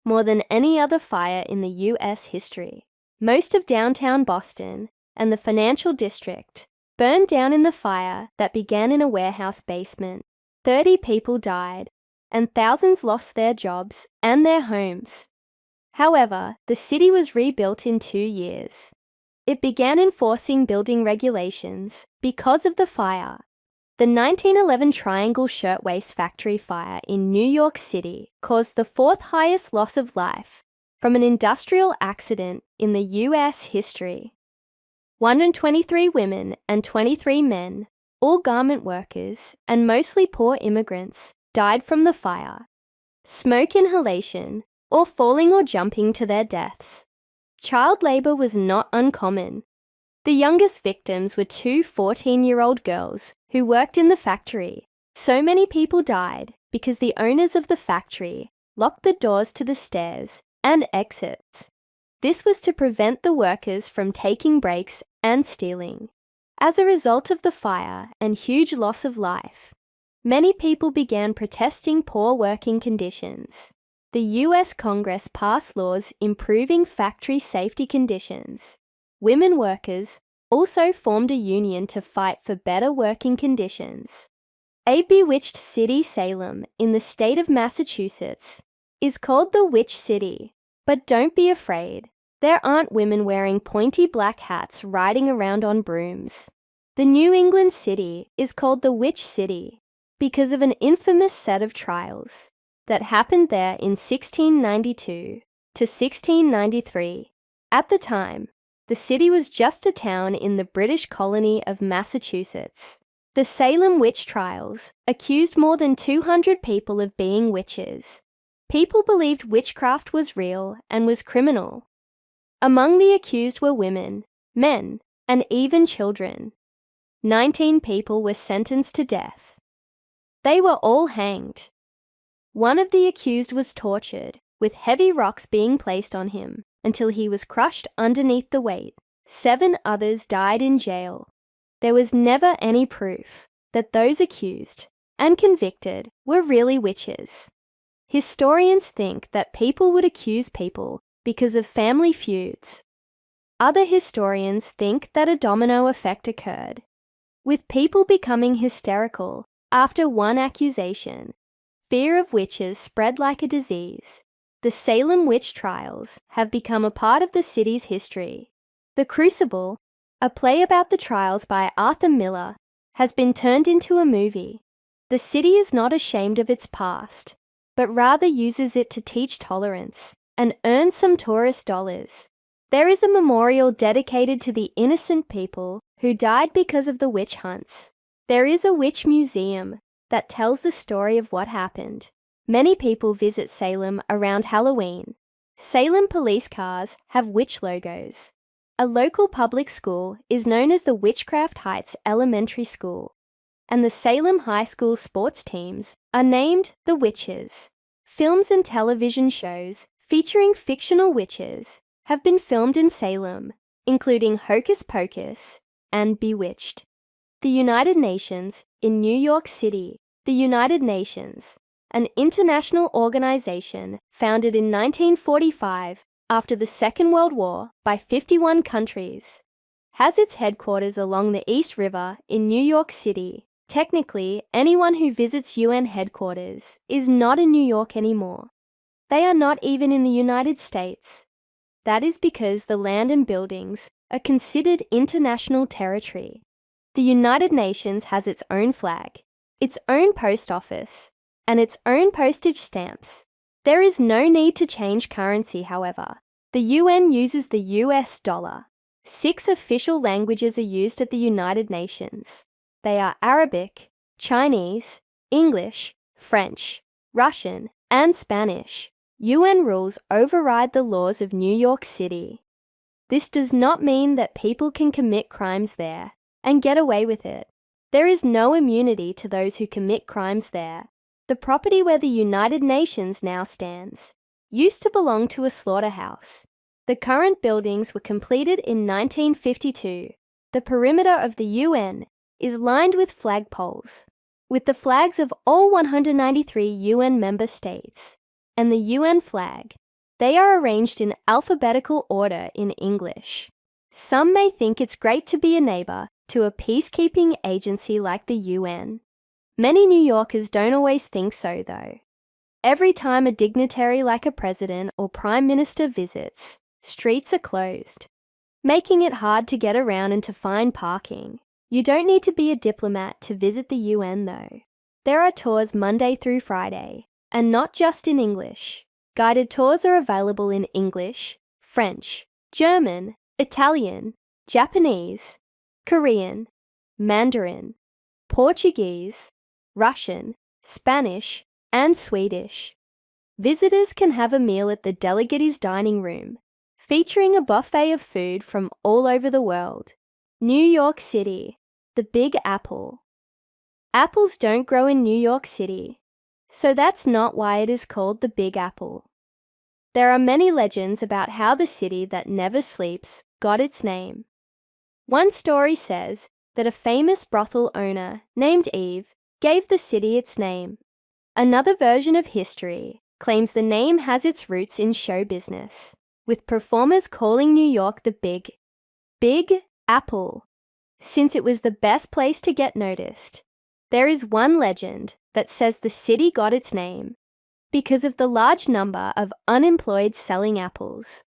more than any other fire in the U.S. history. Most of downtown Boston and the financial district burned down in the fire that began in a warehouse basement. 30 people died, and thousands lost their jobs and their homes. However, the city was rebuilt in 2 years. It began enforcing building regulations because of the fire. The 1911 Triangle Shirtwaist Factory fire in New York City caused the fourth highest loss of life from an industrial accident in the U.S. history. 123 women and 23 men, all garment workers and mostly poor immigrants, died from the fire. Smoke inhalation, or falling or jumping to their deaths. Child labor was not uncommon. The youngest victims were two 14-year-old girls who worked in the factory. So many people died because the owners of the factory locked the doors to the stairs and exits. This was to prevent the workers from taking breaks and stealing. As a result of the fire and huge loss of life, many people began protesting poor working conditions. The U.S. Congress passed laws improving factory safety conditions. Women workers also formed a union to fight for better working conditions. A bewitched city, Salem, in the state of Massachusetts, is called the Witch City. But don't be afraid. There aren't women wearing pointy black hats riding around on brooms. The New England city is called the Witch City because of an infamous set of trials that happened there in 1692 to 1693. At the time, the city was just a town in the British colony of Massachusetts. The Salem witch trials accused more than 200 people of being witches. People believed witchcraft was real and was criminal. Among the accused were women, men, and even children. 19 people were sentenced to death. They were all hanged. One of the accused was tortured, with heavy rocks being placed on him until he was crushed underneath the weight. 7 others died in jail. There was never any proof that those accused and convicted were really witches. Historians think that people would accuse people because of family feuds. Other historians think that a domino effect occurred, with people becoming hysterical after one accusation. Fear of witches spread like a disease. The Salem witch trials have become a part of the city's history. The Crucible, a play about the trials by Arthur Miller, has been turned into a movie. The city is not ashamed of its past, but rather uses it to teach tolerance and earn some tourist dollars. There is a memorial dedicated to the innocent people who died because of the witch hunts. There is a witch museum that tells the story of what happened. Many people visit Salem around Halloween. Salem police cars have witch logos. A local public school is known as the Witchcraft Heights Elementary School, and the Salem High School sports teams are named the Witches. Films and television shows featuring fictional witches have been filmed in Salem, including Hocus Pocus and Bewitched. The United Nations in New York City. The United Nations, an international organization founded in 1945 after the Second World War by 51 countries, has its headquarters along the East River in New York City. Technically, anyone who visits UN headquarters is not in New York anymore. They are not even in the United States. That is because the land and buildings are considered international territory. The United Nations has its own flag, its own post office, and its own postage stamps. There is no need to change currency, however. The UN uses the US dollar. 6 official languages are used at the United Nations. They are Arabic, Chinese, English, French, Russian, and Spanish. UN rules override the laws of New York City. This does not mean that people can commit crimes there and get away with it. There is no immunity to those who commit crimes there. The property where the United Nations now stands used to belong to a slaughterhouse. The current buildings were completed in 1952. The perimeter of the UN is lined with flagpoles, with the flags of all 193 UN member states, and the UN flag. They are arranged in alphabetical order in English. Some may think it's great to be a neighbor to a peacekeeping agency like the UN. Many New Yorkers don't always think so, though. Every time a dignitary like a president or prime minister visits, streets are closed, making it hard to get around and to find parking. You don't need to be a diplomat to visit the UN, though. There are tours Monday through Friday, and not just in English. Guided tours are available in English, French, German, Italian, Japanese, Korean, Mandarin, Portuguese, Russian, Spanish, and Swedish. Visitors can have a meal at the delegates' dining room, featuring a buffet of food from all over the world. New York City, the Big Apple. Apples don't grow in New York City, so that's not why it is called the Big Apple. There are many legends about how the city that never sleeps got its name. One story says that a famous brothel owner named Eve gave the city its name. Another version of history claims the name has its roots in show business, with performers calling New York the Big Apple, since it was the best place to get noticed. There is one legend that says the city got its name because of the large number of unemployed selling apples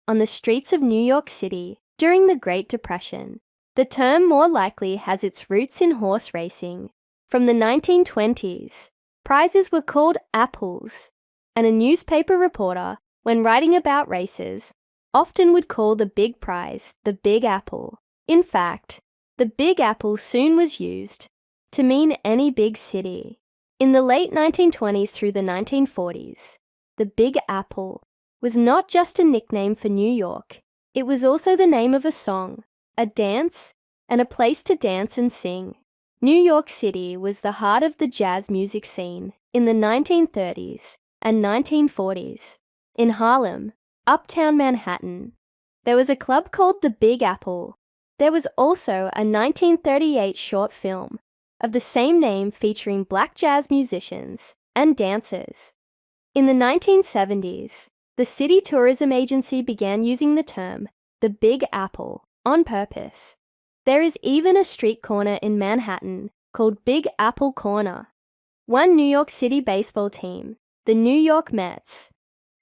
on the streets of New York City during the Great Depression. The term more likely has its roots in horse racing. From the 1920s, prizes were called apples, and a newspaper reporter, when writing about races, often would call the big prize the Big Apple. In fact, the Big Apple soon was used to mean any big city. In the late 1920s through the 1940s, the Big Apple was not just a nickname for New York, it was also the name of a song, a dance, and a place to dance and sing. New York City was the heart of the jazz music scene in the 1930s and 1940s. In Harlem, uptown Manhattan, there was a club called the Big Apple. There was also a 1938 short film of the same name featuring black jazz musicians and dancers. In the 1970s, the city tourism agency began using the term the Big Apple on purpose. There is even a street corner in Manhattan called Big Apple Corner. One New York City baseball team, the New York Mets,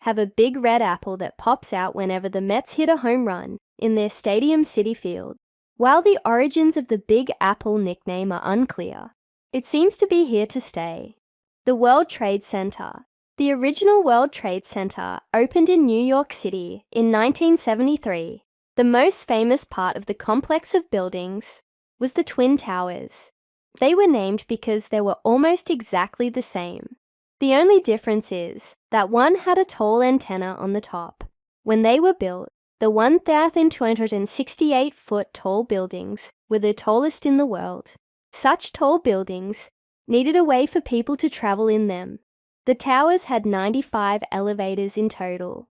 have a big red apple that pops out whenever the Mets hit a home run in their Stadium City Field. While the origins of the Big Apple nickname are unclear, it seems to be here to stay. The World Trade Center. The original World Trade Center opened in New York City in 1973. The most famous part of the complex of buildings was the Twin Towers. They were named because they were almost exactly the same. The only difference is that one had a tall antenna on the top. When they were built, the 1,268-foot tall buildings were the tallest in the world. Such tall buildings needed a way for people to travel in them. The towers had 95 elevators in total.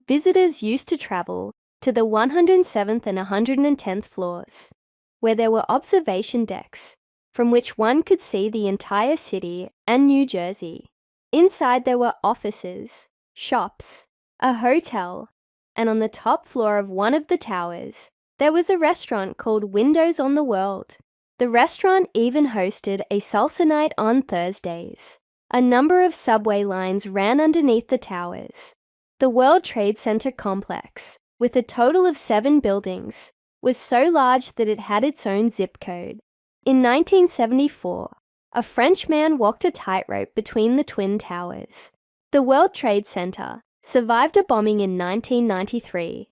Visitors used to travel to the 107th and 110th floors, where there were observation decks from which one could see the entire city and New Jersey. Inside there were offices, shops, a hotel, and on the top floor of one of the towers, there was a restaurant called Windows on the World. The restaurant even hosted a salsa night on Thursdays. A number of subway lines ran underneath the towers. The World Trade Center complex, with a total of 7 buildings, was so large that it had its own zip code. In 1974, a French man walked a tightrope between the Twin Towers. The World Trade Center survived a bombing in 1993.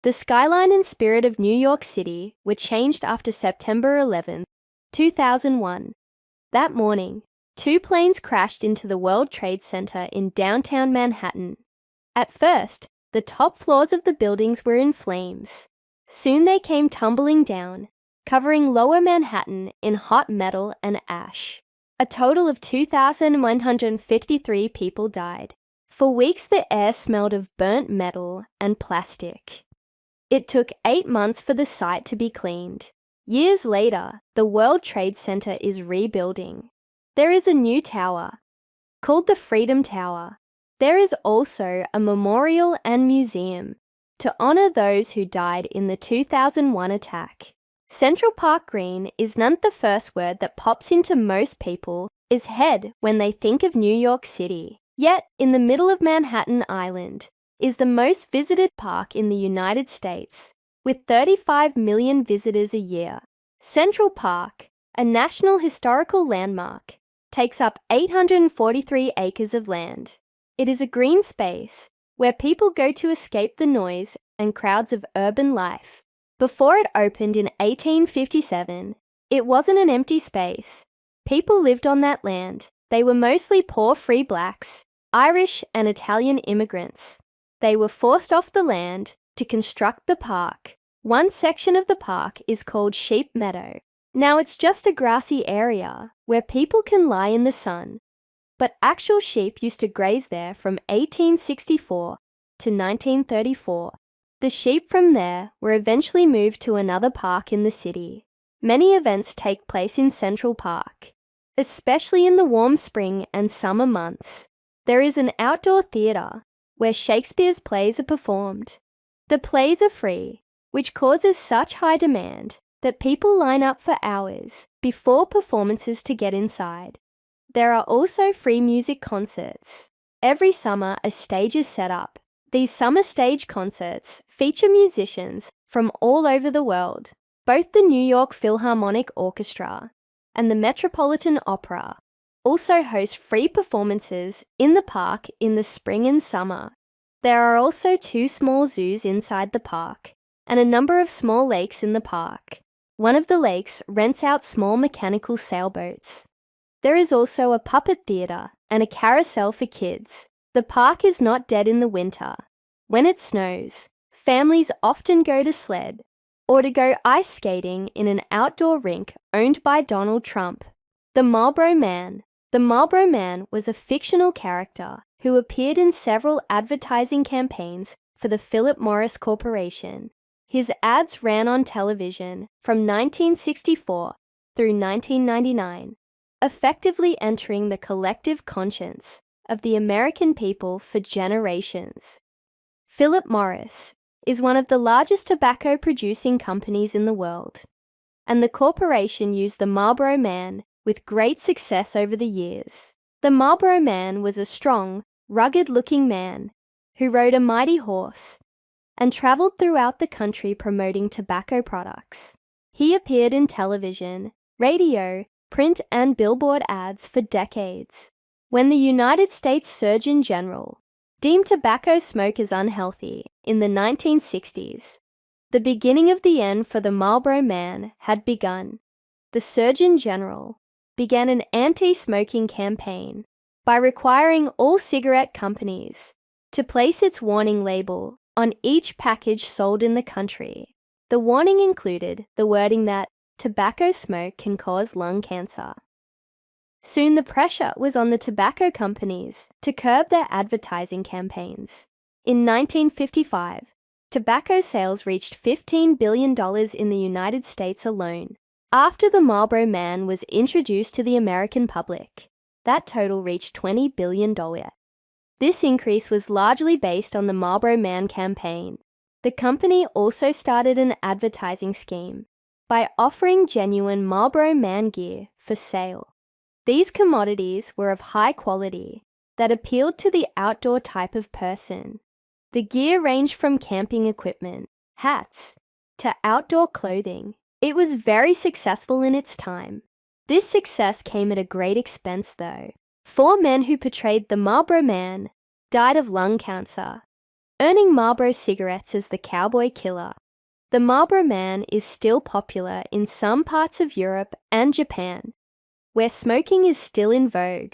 The skyline and spirit of New York City were changed after September 11, 2001. That morning, 2 planes crashed into the World Trade Center in downtown Manhattan. At first, the top floors of the buildings were in flames. Soon they came tumbling down, covering lower Manhattan in hot metal and ash. A total of 2,153 people died. For weeks the air smelled of burnt metal and plastic. It took 8 months for the site to be cleaned. Years later, the World Trade Center is rebuilding. There is a new tower, called the Freedom Tower. There is also a memorial and museum to honor those who died in the 2001 attack. Central Park Green is not the first word that pops into most people's head when they think of New York City. Yet, in the middle of Manhattan Island is the most visited park in the United States, with 35 million visitors a year. Central Park, a National Historical Landmark, takes up 843 acres of land. It is a green space where people go to escape the noise and crowds of urban life. Before it opened in 1857, it wasn't an empty space. People lived on that land. They were mostly poor free blacks, Irish and Italian immigrants. They were forced off the land to construct the park. One section of the park is called Sheep Meadow. Now it's just a grassy area where people can lie in the sun. But actual sheep used to graze there from 1864 to 1934. The sheep from there were eventually moved to another park in the city. Many events take place in Central Park, especially in the warm spring and summer months. There is an outdoor theatre where Shakespeare's plays are performed. The plays are free, which causes such high demand that people line up for hours before performances to get inside. There are also free music concerts. Every summer, a stage is set up. These summer stage concerts feature musicians from all over the world. Both the New York Philharmonic Orchestra and the Metropolitan Opera also host free performances in the park in the spring and summer. There are also 2 small zoos inside the park and a number of small lakes in the park. One of the lakes rents out small mechanical sailboats. There is also a puppet theatre and a carousel for kids. The park is not dead in the winter. When it snows, families often go to sled or to go ice skating in an outdoor rink owned by Donald Trump. The Marlboro Man. The Marlboro Man was a fictional character who appeared in several advertising campaigns for the Philip Morris Corporation. His ads ran on television from 1964 through 1999, effectively entering the collective conscience of the American people for generations. Philip Morris is one of the largest tobacco-producing companies in the world, and the corporation used the Marlboro Man with great success over the years. The Marlboro Man was a strong, rugged-looking man who rode a mighty horse and traveled throughout the country promoting tobacco products. He appeared in television, radio, print, and billboard ads for decades. When the United States Surgeon General deemed tobacco smoke as unhealthy in the 1960s, the beginning of the end for the Marlboro Man had begun. The Surgeon General began an anti-smoking campaign by requiring all cigarette companies to place its warning label on each package sold in the country. The warning included the wording that tobacco smoke can cause lung cancer. Soon the pressure was on the tobacco companies to curb their advertising campaigns. In 1955, tobacco sales reached $15 billion in the United States alone. After the Marlboro Man was introduced to the American public, that total reached $20 billion. This increase was largely based on the Marlboro Man campaign. The company also started an advertising scheme by offering genuine Marlboro Man gear for sale. These commodities were of high quality that appealed to the outdoor type of person. The gear ranged from camping equipment, hats, to outdoor clothing. It was very successful in its time. This success came at a great expense, though. 4 men who portrayed the Marlboro Man died of lung cancer, earning Marlboro cigarettes as the cowboy killer. The Marlboro Man is still popular in some parts of Europe and Japan, where smoking is still in vogue.